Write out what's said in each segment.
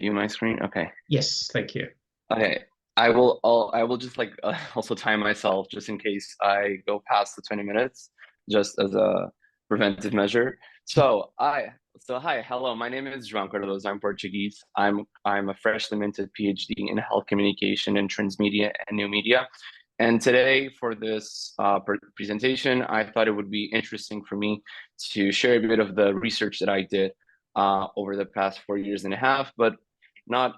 view my screen? Okay. Yes, thank you. Okay. I will just like also time myself just in case I go past the 20 minutes, just as a preventive measure. Hi, hello. My name is João Cardoso. I'm Portuguese. I'm a freshly minted PhD in health communication and transmedia and new media. And today for this presentation, I thought it would be interesting for me to share a bit of the research that I did over the past 4 years and a half, but not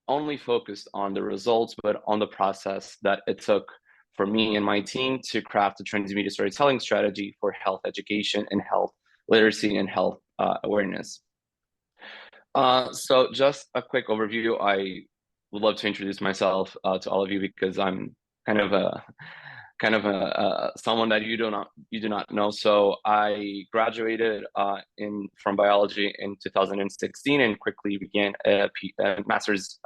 only focused on the results, but on the process that it took for me and my team to craft a transmedia storytelling strategy for health education and health literacy and health awareness. So just a quick overview. I would love to introduce myself to all of you because I'm kind of a someone that you do not know. So I graduated from biology in 2016 and quickly began a master's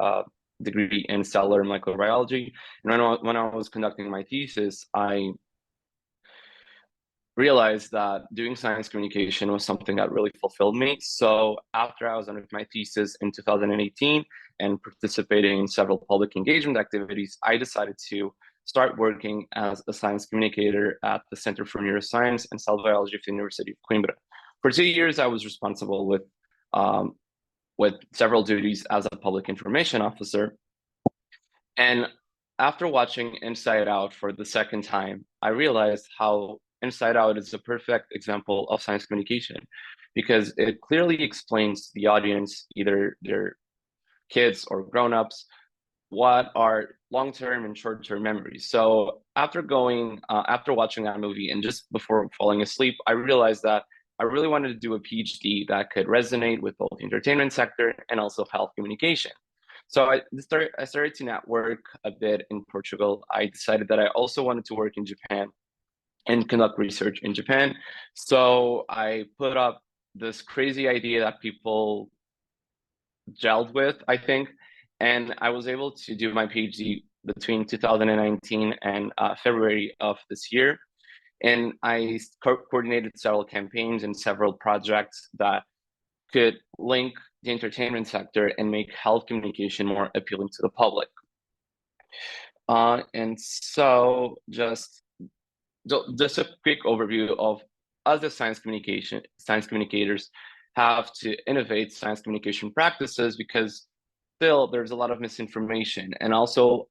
degree in cellular and molecular biology. And when I was conducting my thesis, I realized that doing science communication was something that really fulfilled me. So after I was done with my thesis in 2018 and participating in several public engagement activities, I decided to start working as a science communicator at the Center for Neuroscience and Cell Biology of the University of Coimbra. For 2 years, I was responsible with several duties as a public information officer. And after watching Inside Out for the second time, I realized how Inside Out is a perfect example of science communication because it clearly explains to the audience, either they're kids or grown-ups, what are long-term and short-term memories. So after watching that movie and just before falling asleep, I realized that I really wanted to do a PhD that could resonate with both the entertainment sector and also health communication. So I started to network a bit in Portugal. I decided that I also wanted to work in Japan and conduct research in Japan. So I put up this crazy idea that people gelled with, I think, and I was able to do my PhD between 2019 and February of this year. And I coordinated several campaigns and several projects that could link the entertainment sector and make health communication more appealing to the public. And so just a quick overview of other science communicators have to innovate science communication practices because still there's a lot of misinformation and also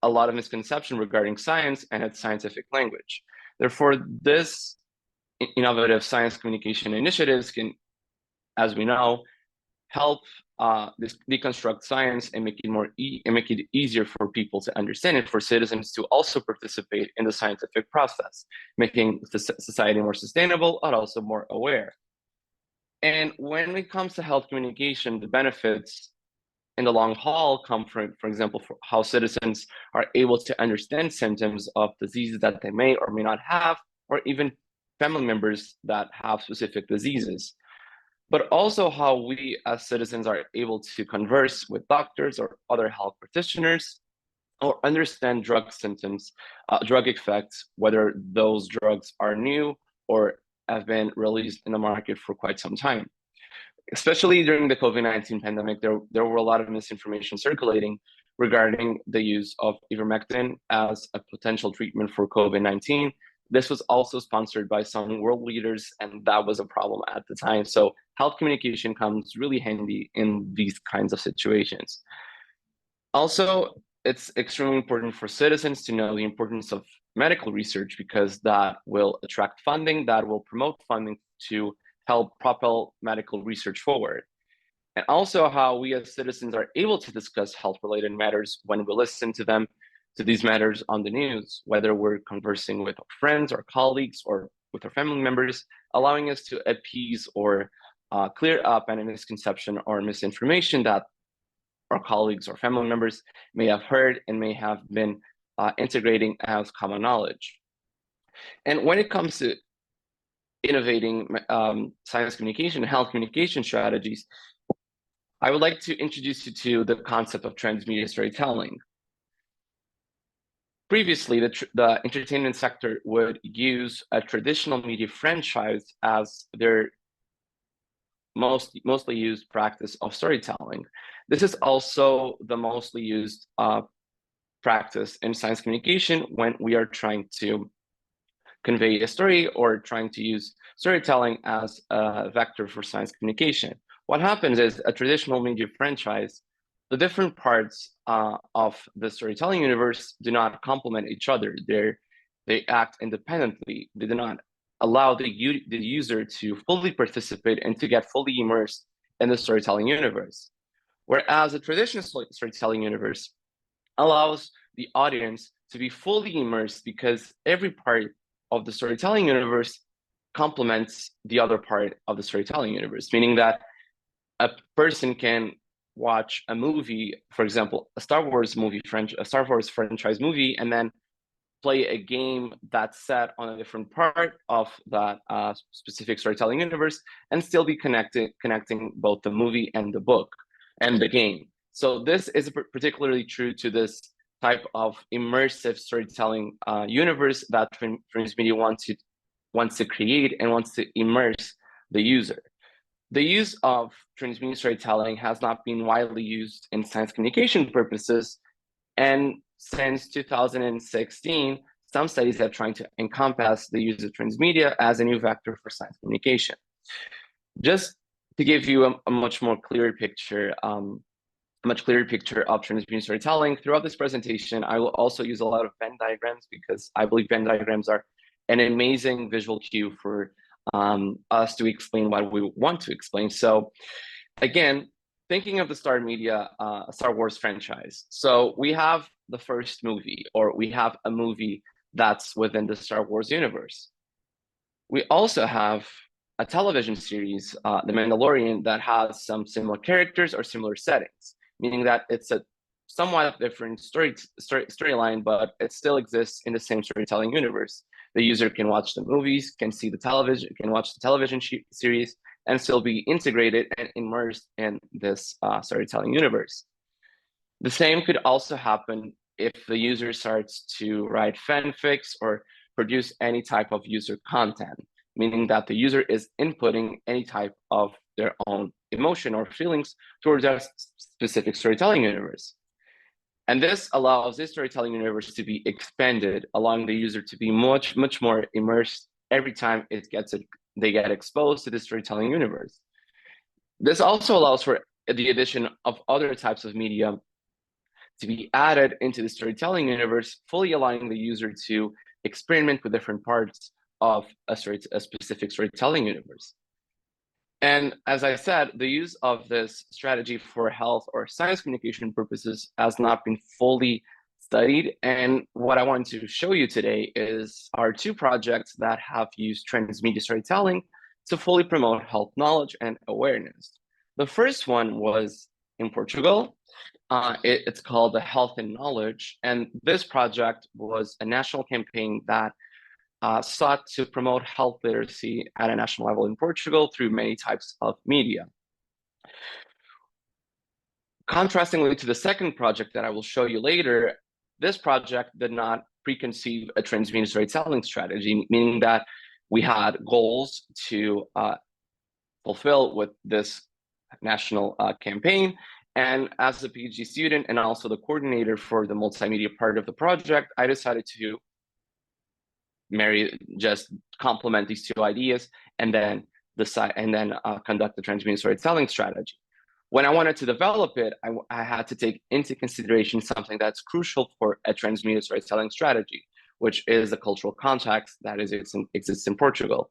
a lot of misconception regarding science and its scientific language. Therefore, this innovative science communication initiatives can, as we know, help deconstruct science and make it easier for people to understand and for citizens to also participate in the scientific process, making society more sustainable and also more aware. And when it comes to health communication, the benefits in the long haul come from, for example, for how citizens are able to understand symptoms of diseases that they may or may not have, or even family members that have specific diseases, but also how we as citizens are able to converse with doctors or other health practitioners or understand drug symptoms, drug effects, whether those drugs are new or have been released in the market for quite some time. Especially during the COVID-19 pandemic, there were a lot of misinformation circulating regarding the use of ivermectin as a potential treatment for COVID-19. This was also sponsored by some world leaders, and that was a problem at the time. So health communication comes really handy in these kinds of situations. Also, it's extremely important for citizens to know the importance of medical research because that will attract funding, that will promote funding to help propel medical research forward. And also how we as citizens are able to discuss health-related matters when we listen to these matters on the news, whether we're conversing with our friends or colleagues or with our family members, allowing us to appease or clear up any misconception or misinformation that our colleagues or family members may have heard and may have been integrating as common knowledge. And when it comes to innovating science communication and health communication strategies, I would like to introduce you to the concept of transmedia storytelling. Previously, the entertainment sector would use a traditional media franchise as their mostly used practice of storytelling. This is also the mostly used practice in science communication when we are trying to convey a story or trying to use storytelling as a vector for science communication. What happens is a traditional media franchise, the different parts of the storytelling universe do not complement each other. They act independently. They do not allow the user to fully participate and to get fully immersed in the storytelling universe. Whereas a traditional storytelling universe allows the audience to be fully immersed because every part of the storytelling universe complements the other part of the storytelling universe, meaning that a person can watch a movie, for example, a Star Wars franchise movie, and then play a game that's set on a different part of that specific storytelling universe, and still be connecting both the movie and the book and the game. So this is particularly true to this type of immersive storytelling universe that transmedia wants to create and wants to immerse the user. The use of transmedia storytelling has not been widely used in science communication purposes, and since 2016, some studies have tried to encompass the use of transmedia as a new vector for science communication. Just to give you a much clearer picture of transmedia storytelling, throughout this presentation, I will also use a lot of Venn diagrams because I believe Venn diagrams are an amazing visual cue for us to explain what we want to explain. So again, thinking of the Star Wars franchise. So we have the first movie, or we have a movie that's within the Star Wars universe. We also have a television series, The Mandalorian, that has some similar characters or similar settings, meaning that it's a somewhat different storyline, but it still exists in the same storytelling universe. The user can watch the movies, can watch the television series, and still be integrated and immersed in this storytelling universe. The same could also happen if the user starts to write fanfics or produce any type of user content, meaning that the user is inputting any type of their own emotion or feelings towards a specific storytelling universe. And this allows this storytelling universe to be expanded, allowing the user to be much more immersed every time they get exposed to the storytelling universe. This also allows for the addition of other types of media to be added into the storytelling universe, fully allowing the user to experiment with different parts of a specific storytelling universe. And as I said, the use of this strategy for health or science communication purposes has not been fully studied. And what I want to show you today is our two projects that have used transmedia storytelling to fully promote health knowledge and awareness. The first one was in Portugal. It's called the Health and Knowledge. And this project was a national campaign that sought to promote health literacy at a national level in Portugal through many types of media. Contrastingly to the second project that I will show you later, this project did not preconceive a transmedia storytelling strategy, meaning that we had goals to fulfill with this national campaign. And as a PhD student and also the coordinator for the multimedia part of the project, I decided to just complement these two ideas and then conduct the transmedia storytelling strategy. When I wanted to develop it, I had to take into consideration something that's crucial for a transmedia storytelling strategy, which is the cultural context that exists in Portugal.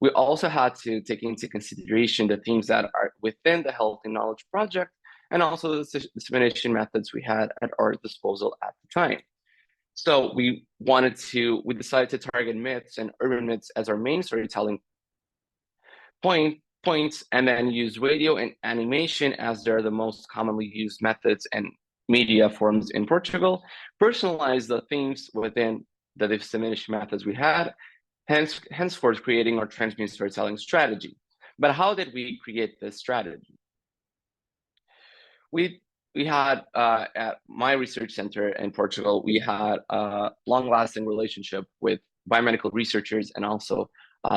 We also had to take into consideration the themes that are within the Health and Knowledge project, and also the dissemination methods we had at our disposal at the time. So we decided to target myths and urban myths as our main storytelling points, and then use radio and animation as they're the most commonly used methods and media forms in Portugal, personalize the themes within the dissemination methods we had, henceforth creating our transmedia storytelling strategy. But how did we create this strategy? We had, at my research center in Portugal, we had a long-lasting relationship with biomedical researchers and also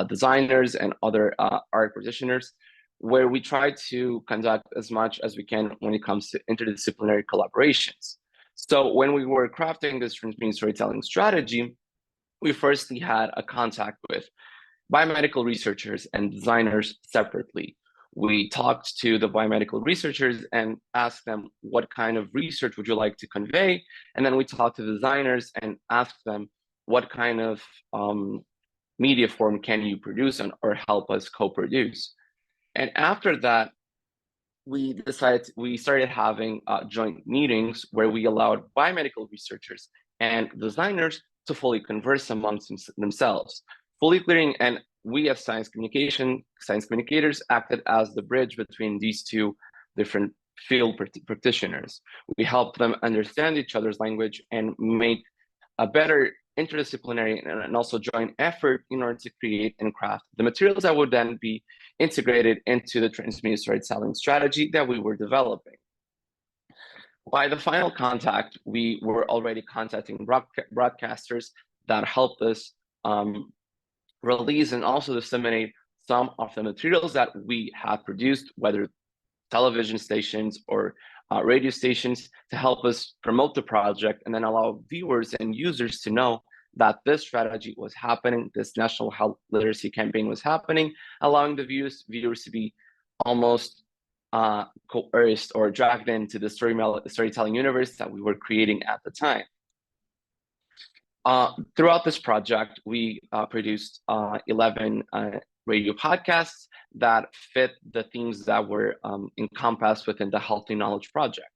designers and other art practitioners, where we try to conduct as much as we can when it comes to interdisciplinary collaborations. So when we were crafting this transmedia storytelling strategy, we firstly had a contact with biomedical researchers and designers separately. We talked to the biomedical researchers and asked them, what kind of research would you like to convey? And then we talked to the designers and asked them, what kind of media form can you produce or help us co-produce? And after that, we started having joint meetings where we allowed biomedical researchers and designers to fully converse amongst themselves, fully clearing. And we as science communicators acted as the bridge between these two different field practitioners. We helped them understand each other's language and make a better interdisciplinary and also joint effort in order to create and craft the materials that would then be integrated into the transmedia storytelling strategy that we were developing. By the final contact, we were already contacting broadcasters that helped us release and also disseminate some of the materials that we had produced, whether television stations or radio stations, to help us promote the project and then allow viewers and users to know that this strategy was happening, this national health literacy campaign was happening, allowing the viewers to be almost coerced or dragged into the storytelling universe that we were creating at the time. Throughout this project, we produced 11 radio podcasts that fit the themes that were encompassed within the Healthy Knowledge Project: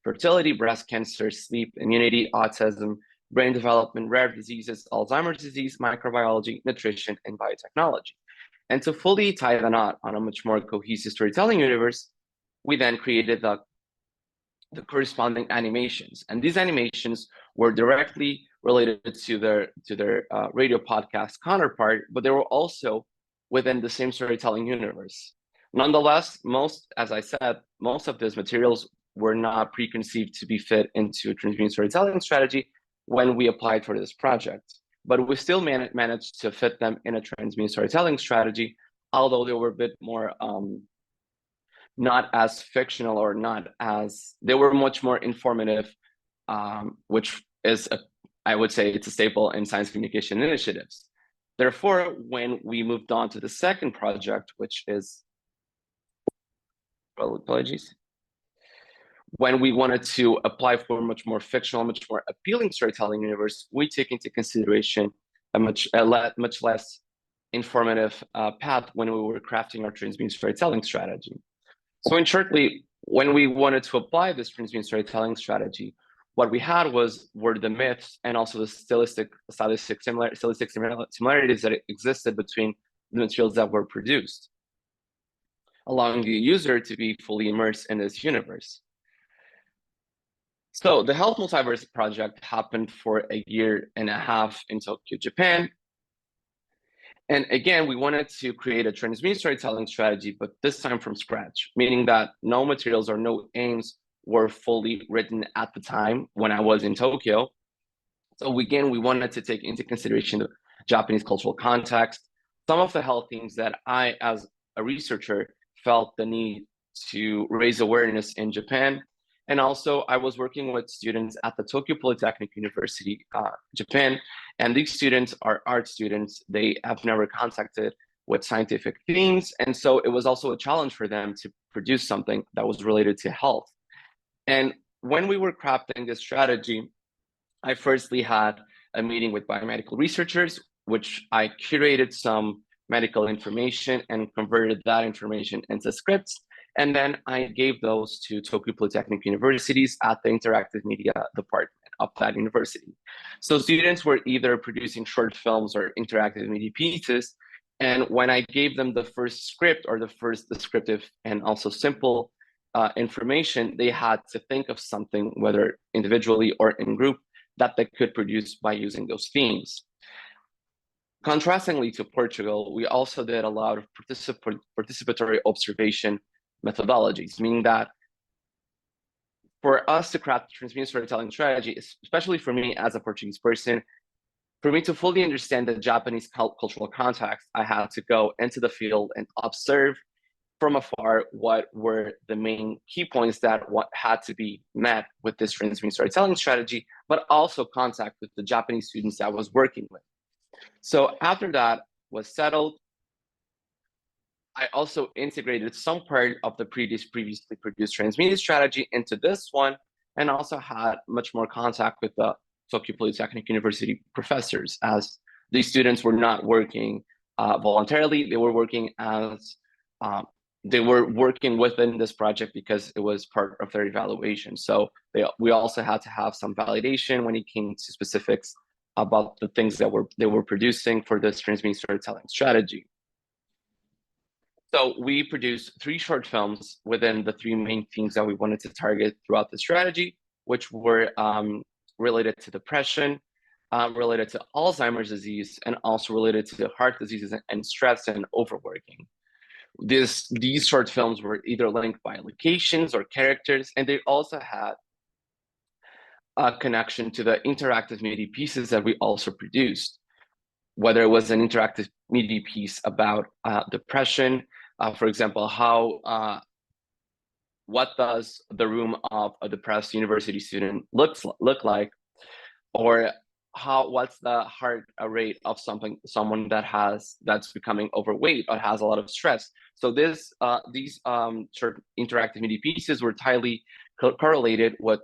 fertility, breast cancer, sleep, immunity, autism, brain development, rare diseases, Alzheimer's disease, microbiology, nutrition, and biotechnology. And to fully tie the knot on a much more cohesive storytelling universe, we then created the corresponding animations. And these animations were directly related to their radio podcast counterpart, but they were also within the same storytelling universe. Nonetheless, as I said, most of these materials were not preconceived to be fit into a transmedia storytelling strategy when we applied for this project. But we still managed to fit them in a transmedia storytelling strategy, although they were a bit more not as fictional, or they were much more informative, which is, I would say, it's a staple in science communication initiatives. Therefore, when we moved on to the second project, which is, well, apologies, when we wanted to apply for a much more fictional, much more appealing storytelling universe, we take into consideration a much less informative path when we were crafting our transmedia storytelling strategy. So in shortly, when we wanted to apply this transmedia storytelling strategy, what we had were the myths and also the stylistic similarities that existed between the materials that were produced, allowing the user to be fully immersed in this universe. So the Health Multiverse project happened for a year and a half in Tokyo, Japan. And again, we wanted to create a transmedia storytelling strategy, but this time from scratch, meaning that no materials or no aims were fully written at the time when I was in Tokyo. So again, we wanted to take into consideration the Japanese cultural context, some of the health themes that I, as a researcher, felt the need to raise awareness in Japan. And also, I was working with students at the Tokyo Polytechnic University, Japan, and these students are art students. They have never contacted with scientific themes, and so it was also a challenge for them to produce something that was related to health. And when we were crafting this strategy, I firstly had a meeting with biomedical researchers, which I curated some medical information and converted that information into scripts. And then I gave those to Tokyo Polytechnic Universities at the interactive media department of that university. So students were either producing short films or interactive media pieces. And when I gave them the first script or the first descriptive and also simple information, they had to think of something, whether individually or in group, that they could produce by using those themes. Contrastingly to Portugal, we also did a lot of participatory observation methodologies, meaning that for us to craft transmedia storytelling strategy, especially for me as a Portuguese person, for me to fully understand the Japanese cultural context, I had to go into the field and observe from afar what were the main key points that what had to be met with this transmedia storytelling strategy, but also contact with the Japanese students that I was working with. So after that was settled, I also integrated some part of the previously produced transmedia strategy into this one, and also had much more contact with the Tokyo Polytechnic University professors, as these students were not working voluntarily. They were working as they were working within this project because it was part of their evaluation. So we also had to have some validation when it came to specifics about the things that they were producing for this transmedia storytelling strategy. So we produced 3 short films within the 3 main themes that we wanted to target throughout the strategy, which were related to depression, related to Alzheimer's disease, and also related to heart diseases and stress and overworking. These short films were either linked by locations or characters, and they also had a connection to the interactive media pieces that we also produced, whether it was an interactive media piece about depression, for example, what does the room of a depressed university student look like, or what's the heart rate of someone that's becoming overweight or has a lot of stress. So these short interactive media pieces were tightly correlated with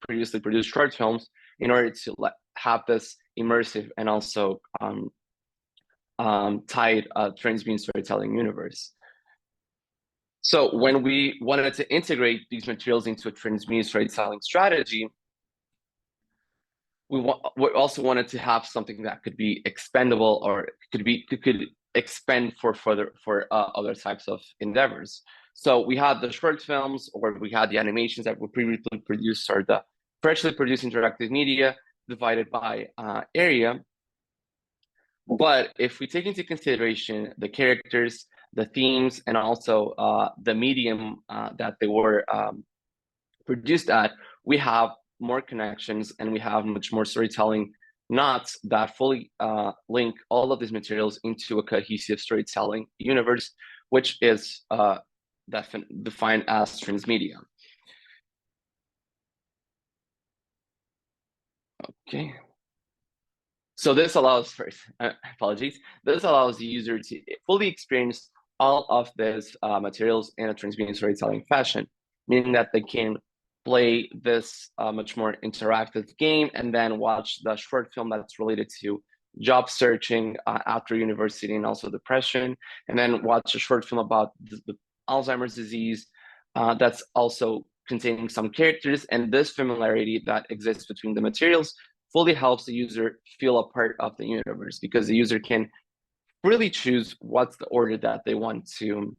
previously produced short films in order to have this immersive and also tied transmedia storytelling universe. So when we wanted to integrate these materials into a transmedia storytelling strategy, we also wanted to have something that could be expendable or could expend for other types of endeavors. So we had the short films, or we had the animations that were previously produced, or the freshly produced interactive media divided by area. But if we take into consideration the characters, the themes, and also the medium that they were produced at, we have more connections and we have much more storytelling knots that fully link all of these materials into a cohesive storytelling universe, which is defined as transmedia. Okay. So this allows, apologies, this allows the user to fully experience all of these materials in a transmedia storytelling fashion, meaning that they can play this much more interactive game and then watch the short film that's related to job searching after university and also depression, and then watch a short film about the Alzheimer's disease that's also containing some characters, and this familiarity that exists between the materials fully helps the user feel a part of the universe, because the user can really choose what's the order that they want to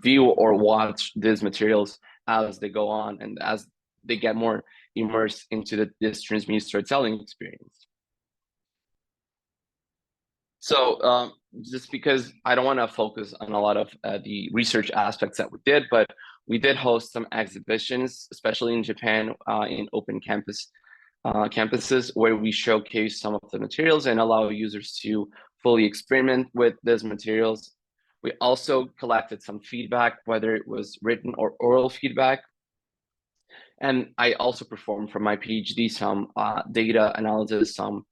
view or watch these materials as they go on and as they get more immersed into this transmedia storytelling experience. So just because I don't want to focus on a lot of the research aspects that we did, but we did host some exhibitions, especially in Japan, in open campuses, where we showcase some of the materials and allow users to fully experiment with these materials. We also collected some feedback, whether it was written or oral feedback. And I also performed for my PhD some data analysis, some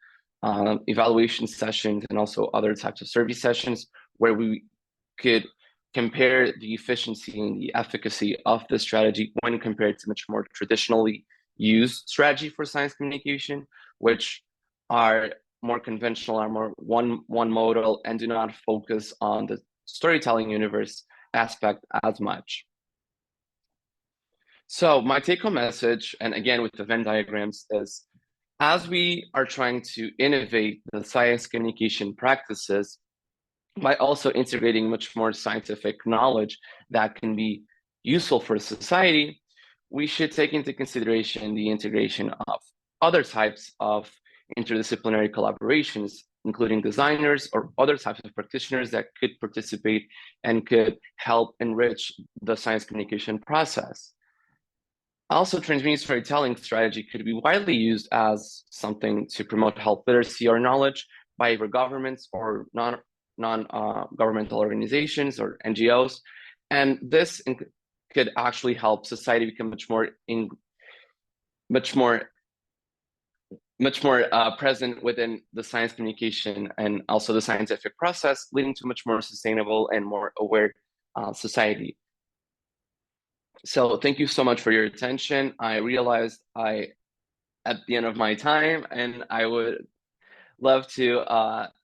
evaluation sessions, and also other types of survey sessions where we could compare the efficiency and the efficacy of the strategy when compared to much more traditionally used strategy for science communication, which are more conventional, are more one modal, and do not focus on the storytelling universe aspect as much. So my take-home message, and again with the Venn diagrams, is as we are trying to innovate the science communication practices by also integrating much more scientific knowledge that can be useful for society, we should take into consideration the integration of other types of interdisciplinary collaborations, including designers or other types of practitioners that could participate and could help enrich the science communication process. Also, transmedia storytelling strategy could be widely used as something to promote health literacy or knowledge by either governments or non-governmental organizations or NGOs, and this could actually help society become much more present within the science communication and also the scientific process, leading to much more sustainable and more aware society. So thank you so much for your attention. I realized at the end of my time, and I would love to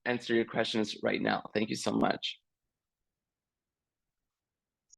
answer your questions right now. Thank you so much.